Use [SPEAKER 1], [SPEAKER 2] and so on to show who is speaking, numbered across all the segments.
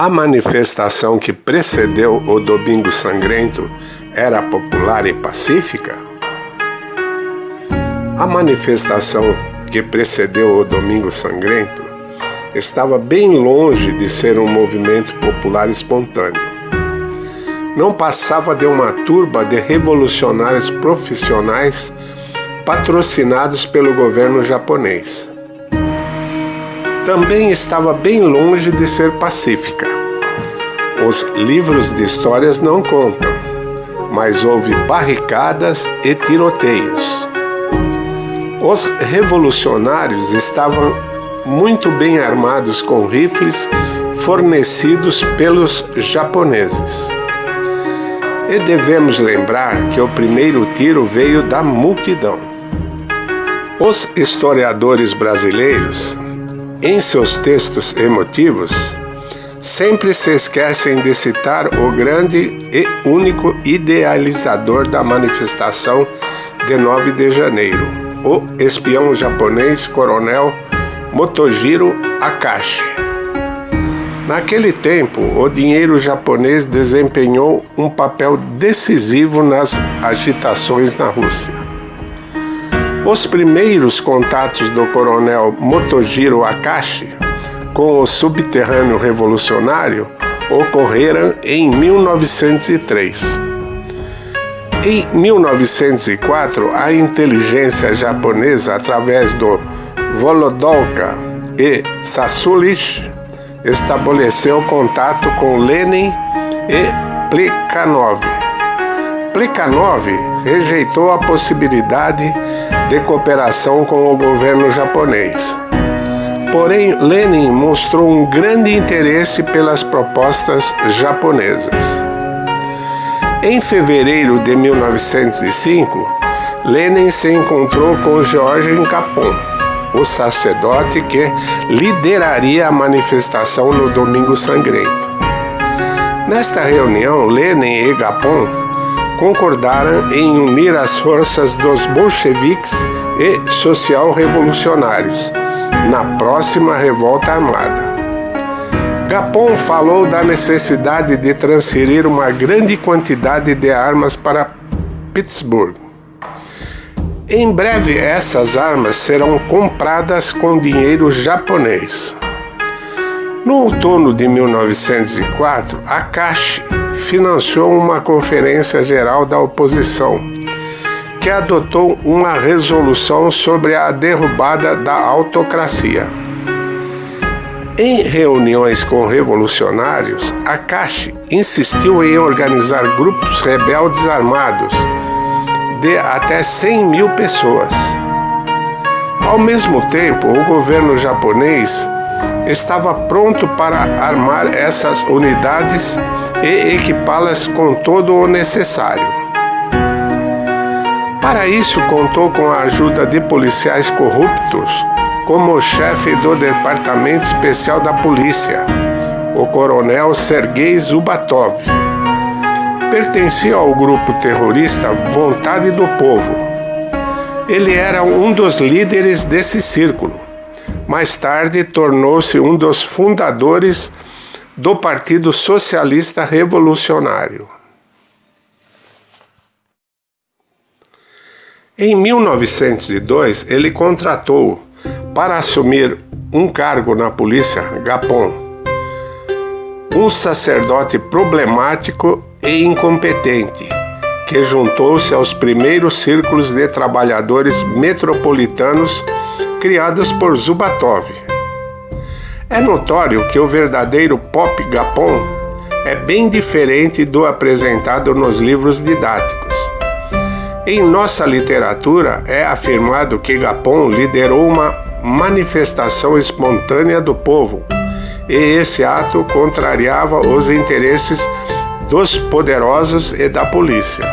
[SPEAKER 1] A manifestação que precedeu o Domingo Sangrento era popular e pacífica? A manifestação que precedeu o Domingo Sangrento estava bem longe de ser um movimento popular espontâneo. Não passava de uma turba de revolucionários profissionais patrocinados pelo governo japonês. Também estava bem longe de ser pacífica. Os livros de histórias não contam, mas houve barricadas e tiroteios. Os revolucionários estavam muito bem armados com rifles fornecidos pelos japoneses. E devemos lembrar que o primeiro tiro veio da multidão. Os historiadores brasileiros, em seus textos emotivos, sempre se esquecem de citar o grande e único idealizador da manifestação de 9 de janeiro, o espião japonês Coronel Motojiro Akashi. Naquele tempo, o dinheiro japonês desempenhou um papel decisivo nas agitações na Rússia. Os primeiros contatos do coronel Motojiro Akashi com o subterrâneo revolucionário ocorreram em 1903. Em 1904, a inteligência japonesa, através do Volodolka e Sassulich, estabeleceu contato com Lenin e Plekhanov. Plekhanov rejeitou a possibilidade de cooperação com o governo japonês. Porém, Lenin mostrou um grande interesse pelas propostas japonesas. Em fevereiro de 1905, Lenin se encontrou com Georges Gapon, o sacerdote que lideraria a manifestação no Domingo Sangrento. Nesta reunião, Lenin e Gapon concordaram em unir as forças dos bolcheviques e social-revolucionários na próxima revolta armada. Gapon falou da necessidade de transferir uma grande quantidade de armas para Pittsburgh. Em breve, essas armas serão compradas com dinheiro japonês. No outono de 1904, Akashi financiou uma conferência geral da oposição, que adotou uma resolução sobre a derrubada da autocracia. Em reuniões com revolucionários, Akashi insistiu em organizar grupos rebeldes armados de até 100.000 pessoas. Ao mesmo tempo, o governo japonês estava pronto para armar essas unidades e equipá-las com todo o necessário. Para isso, contou com a ajuda de policiais corruptos, como o chefe do Departamento Especial da Polícia, o coronel Sergei Zubatov. Pertencia ao grupo terrorista Vontade do Povo. Ele era um dos líderes desse círculo. Mais tarde, tornou-se um dos fundadores do Partido Socialista Revolucionário. Em 1902, ele contratou, para assumir um cargo na polícia, Gapon, um sacerdote problemático e incompetente, que juntou-se aos primeiros círculos de trabalhadores metropolitanos criados por Zubatov. É notório que o verdadeiro Pop Gapon é bem diferente do apresentado nos livros didáticos. Em nossa literatura é afirmado que Gapon liderou uma manifestação espontânea do povo e esse ato contrariava os interesses dos poderosos e da polícia.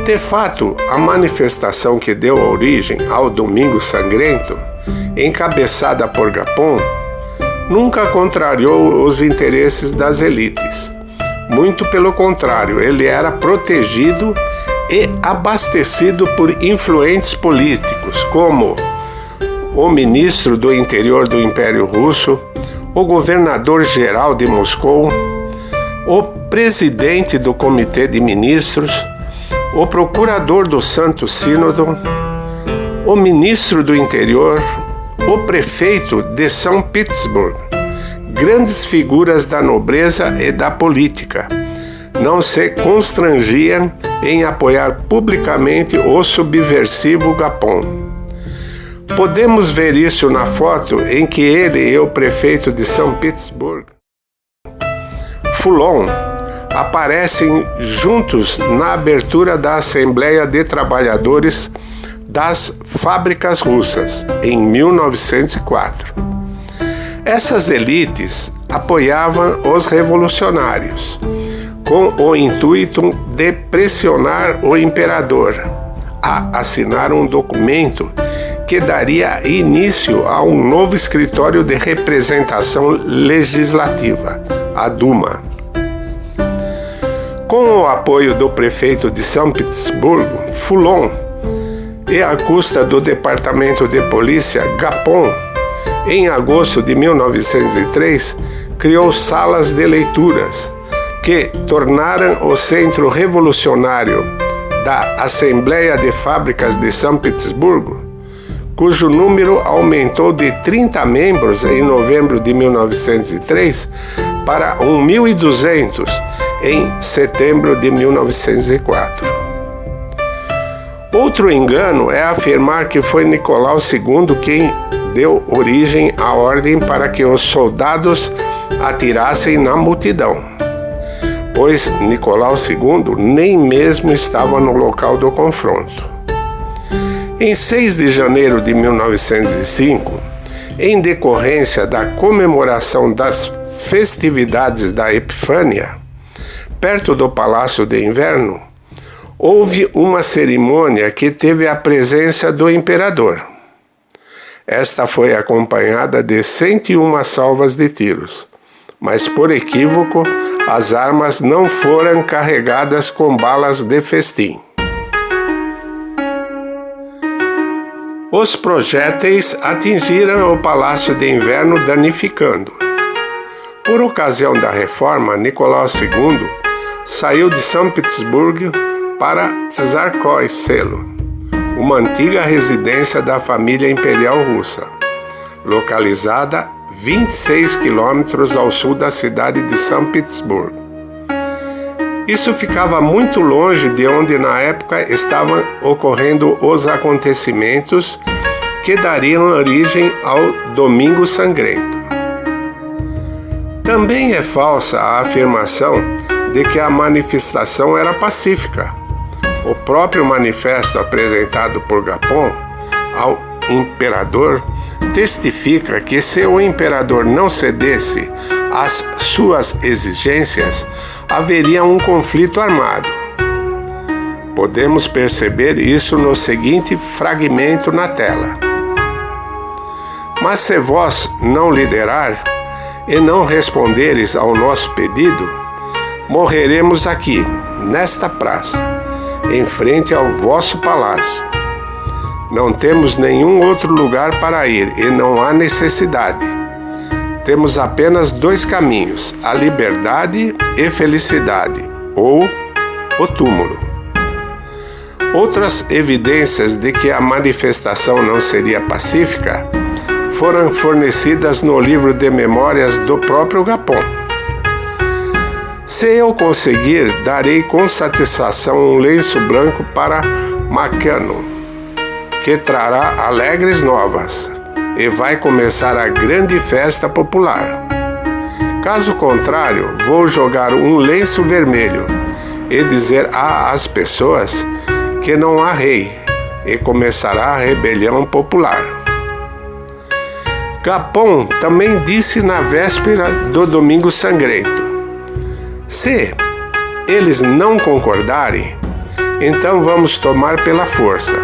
[SPEAKER 1] De fato, a manifestação que deu origem ao Domingo Sangrento, encabeçada por Gapon, nunca contrariou os interesses das elites. Muito pelo contrário, ele era protegido e abastecido por influentes políticos, como o ministro do interior do Império Russo, o governador-geral de Moscou, o presidente do Comitê de Ministros, o procurador do Santo Sínodo, o ministro do Interior, o prefeito de São Petersburgo, grandes figuras da nobreza e da política, não se constrangiam em apoiar publicamente o subversivo Gapon. Podemos ver isso na foto em que ele e o prefeito de São Petersburgo, Foulon, aparecem juntos na abertura da Assembleia de Trabalhadores das Fábricas Russas, em 1904. Essas elites apoiavam os revolucionários, com o intuito de pressionar o imperador a assinar um documento que daria início a um novo escritório de representação legislativa, a Duma. Com o apoio do prefeito de São Petersburgo, Foulon, e à custa do Departamento de Polícia, Gapon, em agosto de 1903, criou salas de leituras, que tornaram o centro revolucionário da Assembleia de Fábricas de São Petersburgo, cujo número aumentou de 30 membros em novembro de 1903 para 1.200 em setembro de 1904. Outro engano é afirmar que foi Nicolau II quem deu origem à ordem para que os soldados atirassem na multidão, pois Nicolau II nem mesmo estava no local do confronto. Em 6 de janeiro de 1905, em decorrência da comemoração das festividades da Epifânia, perto do Palácio de Inverno, houve uma cerimônia que teve a presença do imperador. Esta foi acompanhada de 101 salvas de tiros, mas por equívoco, as armas não foram carregadas com balas de festim. Os projéteis atingiram o Palácio de Inverno, danificando. Por ocasião da reforma, Nicolau II saiu de São Petersburgo para Tsarskoye Selo, uma antiga residência da família imperial russa, localizada 26 quilômetros ao sul da cidade de São Petersburgo. Isso ficava muito longe de onde na época estavam ocorrendo os acontecimentos que dariam origem ao Domingo Sangrento. Também é falsa a afirmação de que a manifestação era pacífica. O próprio manifesto apresentado por Gapon ao imperador testifica que se o imperador não cedesse às suas exigências, haveria um conflito armado. Podemos perceber isso no seguinte fragmento na tela. Mas se vós não liderar e não responderes ao nosso pedido, morreremos aqui, nesta praça, em frente ao vosso palácio. Não temos nenhum outro lugar para ir e não há necessidade. Temos apenas 2 caminhos, a liberdade e felicidade, ou o túmulo. Outras evidências de que a manifestação não seria pacífica foram fornecidas no livro de memórias do próprio Gapon. Se eu conseguir, darei com satisfação um lenço branco para Makhno, que trará alegres novas, e vai começar a grande festa popular. Caso contrário, vou jogar um lenço vermelho e dizer às pessoas que não há rei, e começará a rebelião popular. Gapon também disse na véspera do Domingo Sangrento: se eles não concordarem, então vamos tomar pela força.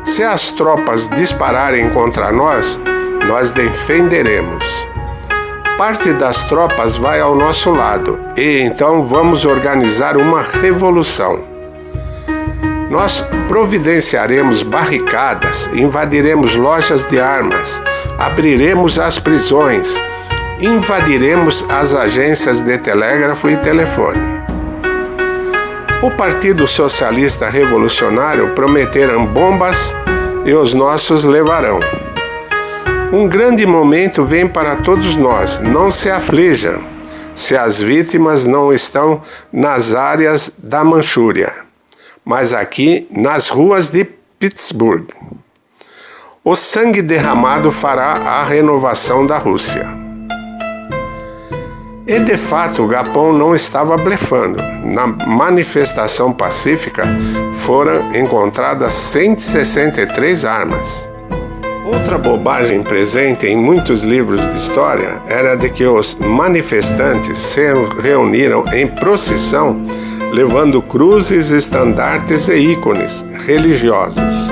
[SPEAKER 1] Se as tropas dispararem contra nós, nós defenderemos. Parte das tropas vai ao nosso lado e então vamos organizar uma revolução. Nós providenciaremos barricadas, invadiremos lojas de armas, abriremos as prisões, invadiremos as agências de telégrafo e telefone. O Partido Socialista Revolucionário prometeram bombas e os nossos levarão. Um grande momento vem para todos nós, não se aflijam, se as vítimas não estão nas áreas da Manchúria, mas aqui nas ruas de Pittsburgh. O sangue derramado fará a renovação da Rússia. E de fato, Gapon não estava blefando. Na manifestação pacífica foram encontradas 163 armas. Outra bobagem presente em muitos livros de história era de que os manifestantes se reuniram em procissão, levando cruzes, estandartes e ícones religiosos.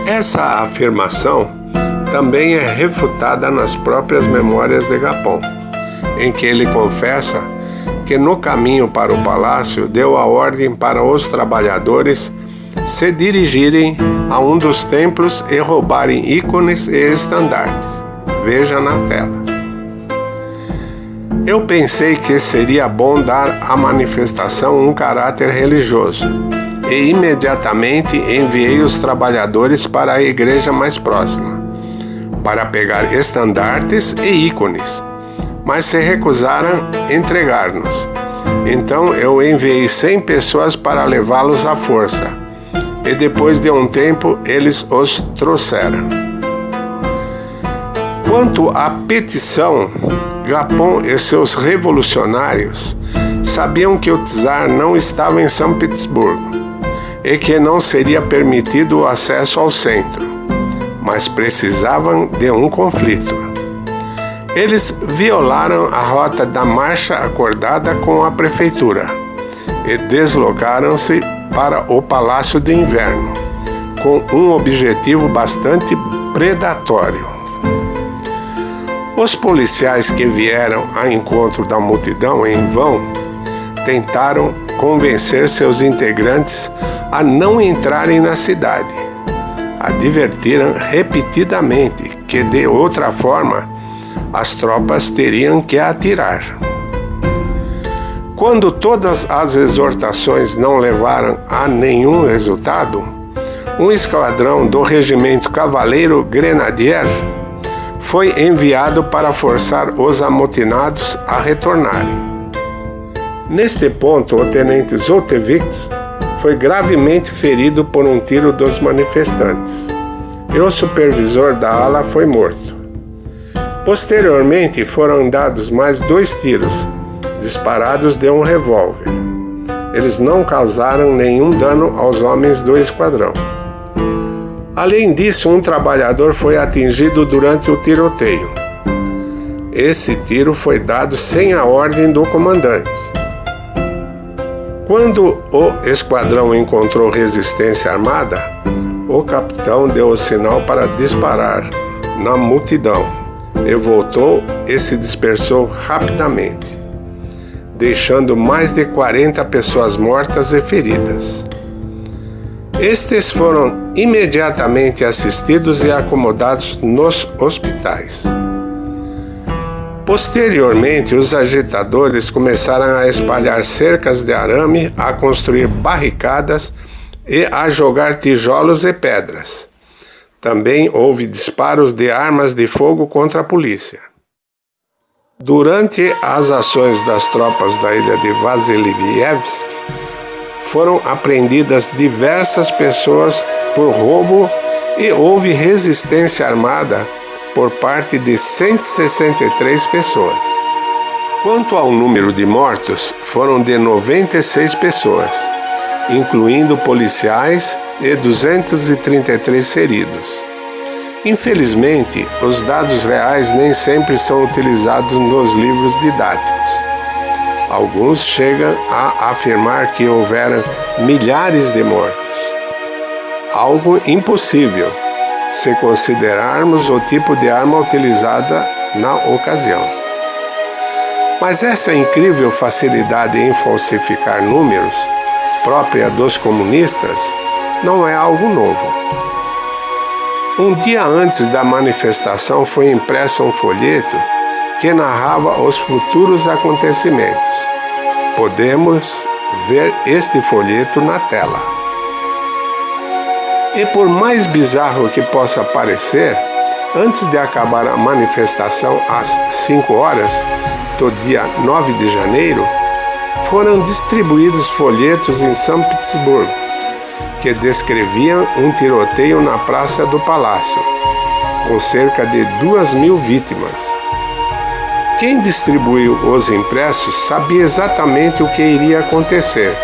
[SPEAKER 1] Essa afirmação também é refutada nas próprias memórias de Gapon, em que ele confessa que no caminho para o palácio deu a ordem para os trabalhadores se dirigirem a um dos templos e roubarem ícones e estandartes. Veja na tela. Eu pensei que seria bom dar à manifestação um caráter religioso e imediatamente enviei os trabalhadores para a igreja mais próxima, para pegar estandartes e ícones, mas se recusaram a entregar-nos. Então eu enviei 100 pessoas para levá-los à força, e depois de um tempo eles os trouxeram. Quanto à petição, Gapon e seus revolucionários sabiam que o czar não estava em São Petersburgo e que não seria permitido o acesso ao centro, mas precisavam de um conflito. Eles violaram a rota da marcha acordada com a prefeitura e deslocaram-se para o Palácio de Inverno, com um objetivo bastante predatório. Os policiais que vieram ao encontro da multidão em vão tentaram convencer seus integrantes a não entrarem na cidade. Advertiram repetidamente que, de outra forma, as tropas teriam que atirar. Quando todas as exortações não levaram a nenhum resultado, um esquadrão do Regimento Cavaleiro Grenadier foi enviado para forçar os amotinados a retornarem. Neste ponto, o tenente Zoltewicz foi gravemente ferido por um tiro dos manifestantes, e o supervisor da ala foi morto. Posteriormente, foram dados mais 2 tiros, disparados de um revólver. Eles não causaram nenhum dano aos homens do esquadrão. Além disso, um trabalhador foi atingido durante o tiroteio. Esse tiro foi dado sem a ordem do comandante. Quando o esquadrão encontrou resistência armada, o capitão deu o sinal para disparar na multidão e voltou e se dispersou rapidamente, deixando mais de 40 pessoas mortas e feridas. Estes foram imediatamente assistidos e acomodados nos hospitais. Posteriormente, os agitadores começaram a espalhar cercas de arame, a construir barricadas e a jogar tijolos e pedras. Também houve disparos de armas de fogo contra a polícia. Durante as ações das tropas da ilha de Vasilivsk, foram apreendidas diversas pessoas por roubo e houve resistência armada por parte de 163 pessoas. Quanto ao número de mortos, foram de 96 pessoas, incluindo policiais, e 233 feridos. Infelizmente, os dados reais nem sempre são utilizados nos livros didáticos. Alguns chegam a afirmar que houveram milhares de mortos. Algo impossível, se considerarmos o tipo de arma utilizada na ocasião. Mas essa incrível facilidade em falsificar números, própria dos comunistas, não é algo novo. Um dia antes da manifestação foi impresso um folheto que narrava os futuros acontecimentos. Podemos ver este folheto na tela. E por mais bizarro que possa parecer, antes de acabar a manifestação às 5 horas do dia 9 de janeiro, foram distribuídos folhetos em São Petersburgo, que descreviam um tiroteio na Praça do Palácio, com cerca de 2.000 vítimas. Quem distribuiu os impressos sabia exatamente o que iria acontecer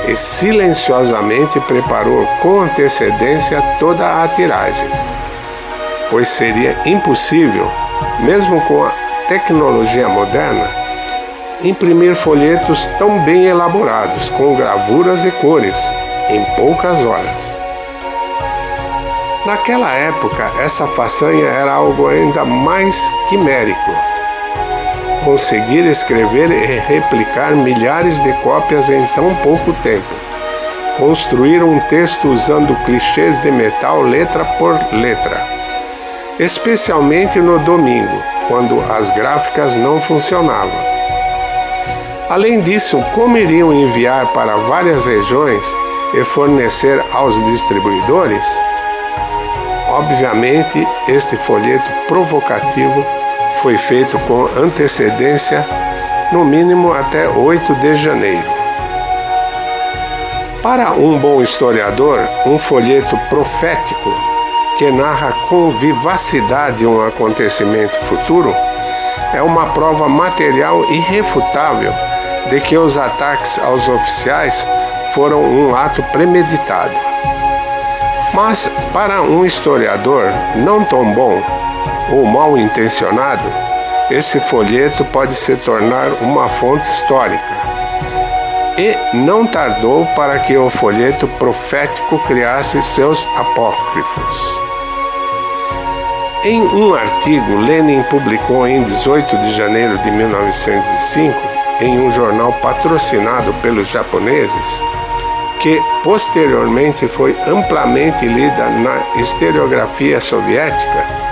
[SPEAKER 1] e silenciosamente preparou com antecedência toda a tiragem, pois seria impossível, mesmo com a tecnologia moderna, imprimir folhetos tão bem elaborados, com gravuras e cores, em poucas horas. Naquela época, essa façanha era algo ainda mais quimérico. Conseguir escrever e replicar milhares de cópias em tão pouco tempo. Construir um texto usando clichês de metal letra por letra. Especialmente no domingo, quando as gráficas não funcionavam. Além disso, como iriam enviar para várias regiões e fornecer aos distribuidores? Obviamente, este folheto provocativo foi feito com antecedência, no mínimo até 8 de janeiro. Para um bom historiador, um folheto profético que narra com vivacidade um acontecimento futuro é uma prova material irrefutável de que os ataques aos oficiais foram um ato premeditado. Mas, para um historiador não tão bom ou mal intencionado, esse folheto pode se tornar uma fonte histórica. E não tardou para que o folheto profético criasse seus apócrifos. Em um artigo, Lenin publicou em 18 de janeiro de 1905, em um jornal patrocinado pelos japoneses, que posteriormente foi amplamente lida na historiografia soviética,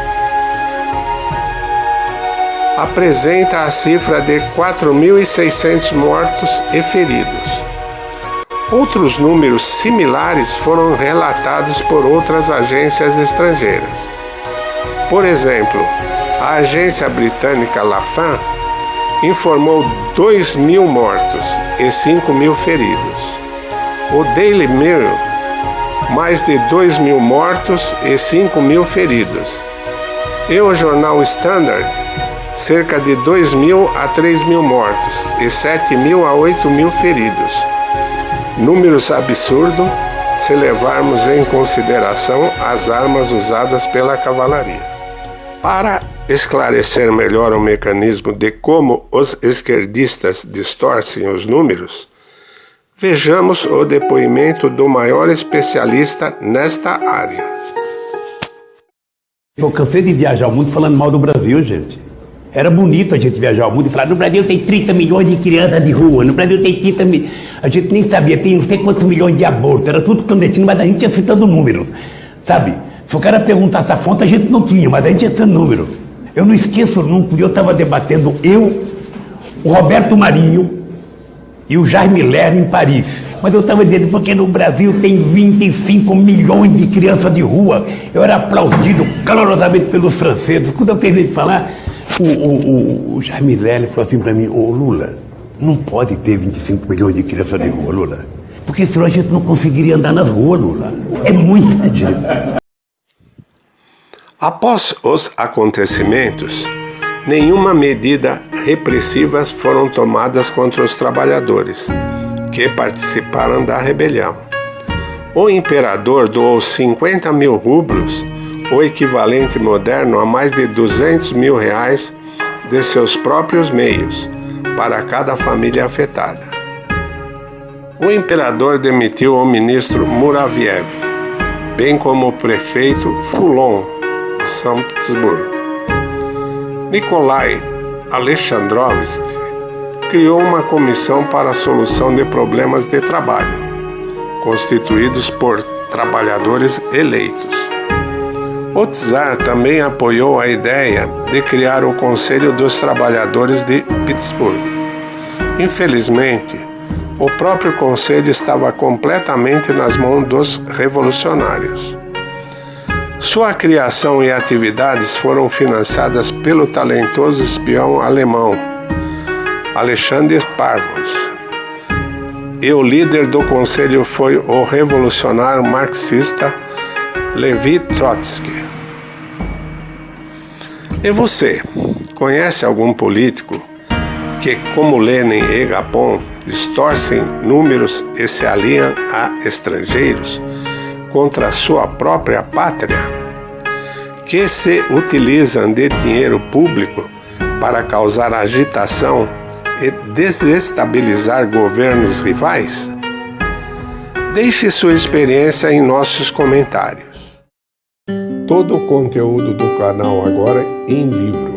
[SPEAKER 1] apresenta a cifra de 4.600 mortos e feridos. Outros números similares foram relatados por outras agências estrangeiras. Por exemplo, a agência britânica Lafan informou 2.000 mortos e 5.000 feridos. O Daily Mirror, mais de 2.000 mortos e 5.000 feridos. E o jornal Standard, cerca de 2.000 a 3.000 mortos e 7.000 a 8.000 feridos. Números absurdos se levarmos em consideração as armas usadas pela cavalaria. Para esclarecer melhor o mecanismo de como os esquerdistas distorcem os números, vejamos o depoimento do maior especialista nesta área.
[SPEAKER 2] Eu cansei de viajar o mundo falando mal do Brasil, gente. Era bonito a gente viajar o mundo e falar: no Brasil tem 30 milhões de crianças de rua, no Brasil tem 30 milhões. A gente nem sabia, tem não sei quantos milhões de abortos, era tudo clandestino, mas a gente ia citando números, sabe? Se o cara perguntasse a fonte, a gente não tinha, mas a gente ia citando números. Eu não esqueço nunca, eu estava debatendo, o Roberto Marinho e o Jaime Lerner em Paris. Mas eu estava dizendo, porque no Brasil tem 25 milhões de crianças de rua. Eu era aplaudido calorosamente pelos franceses. Quando eu terminei de falar, o Jaime Lerner falou assim para mim: ô Lula, não pode ter 25 milhões de crianças de rua, Lula. Porque senão a gente não conseguiria andar nas ruas, Lula. É muita gente.
[SPEAKER 1] Após os acontecimentos, nenhuma medida repressiva foram tomadas contra os trabalhadores que participaram da rebelião. O imperador doou 50.000 rublos, o equivalente moderno a mais de R$200 mil de seus próprios meios para cada família afetada. O imperador demitiu o ministro Muraviev, bem como o prefeito Fulon de São Petersburgo. Nikolai Alexandrovski criou uma comissão para a solução de problemas de trabalho, constituídos por trabalhadores eleitos. O czar também apoiou a ideia de criar o Conselho dos Trabalhadores de Petersburgo. Infelizmente, o próprio conselho estava completamente nas mãos dos revolucionários. Sua criação e atividades foram financiadas pelo talentoso espião alemão Alexander Pavlos, e o líder do conselho foi o revolucionário marxista Levi Trotsky. E você, conhece algum político que, como Lenin e Gapon, distorcem números e se aliam a estrangeiros contra a sua própria pátria? Que se utilizam de dinheiro público para causar agitação e desestabilizar governos rivais? Deixe sua experiência em nossos comentários. Todo o conteúdo do canal agora em livro.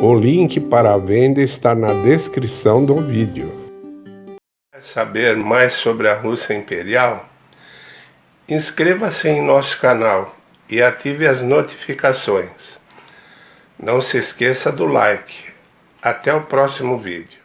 [SPEAKER 1] O link para a venda está na descrição do vídeo. Quer saber mais sobre a Rússia Imperial? Inscreva-se em nosso canal e ative as notificações. Não se esqueça do like. Até o próximo vídeo.